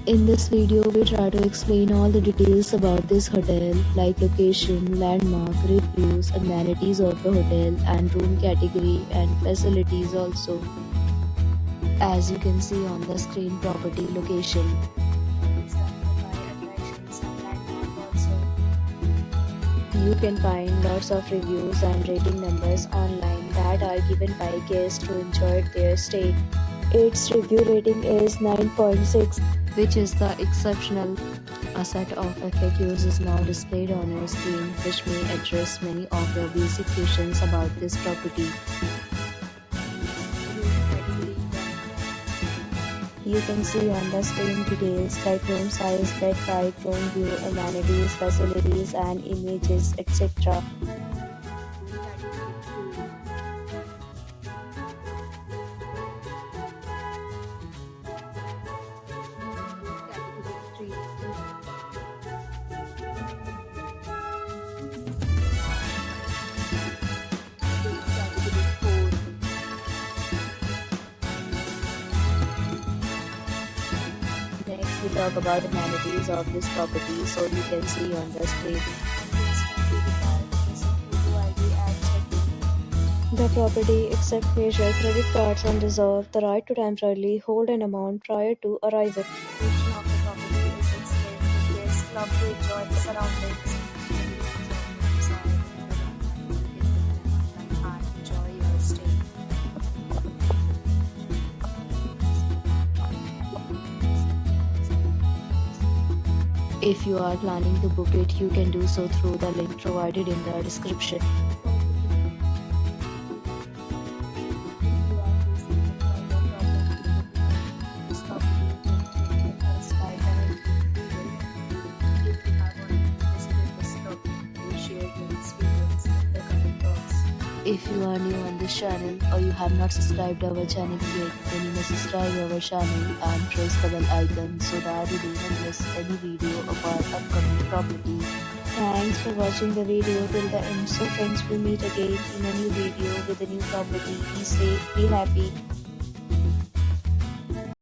In this video, we try to explain all the details about this hotel, like location, landmark, reviews, amenities of the hotel, and room category and facilities also. As you can see on the screen, property location. You can find lots of reviews and rating numbers online that are given by guests to enjoy their stay. Its review rating is 9.6, which is the exceptional. A set of FAQs is now displayed on your screen, which may address many of your basic questions about this property. You can see on the screen details like room size, bed type, room view, amenities, facilities, and images, etc. Next, we talk about amenities of this property, so you can see on the screen. The property accepts major credit cards and reserves the right to temporarily hold an amount prior to arrival. Location of the property is excellent. The guests love to enjoy the surroundings. Enjoy your stay. If you are planning to book it, you can do so through the link provided in the description. If you are new on this channel or you have not subscribed our channel yet, then you must subscribe our channel and press the bell icon so that you do not miss any video of our upcoming property. Thanks for watching the video till the end. So friends, we'll meet again in a new video with a new property. Be safe, be happy.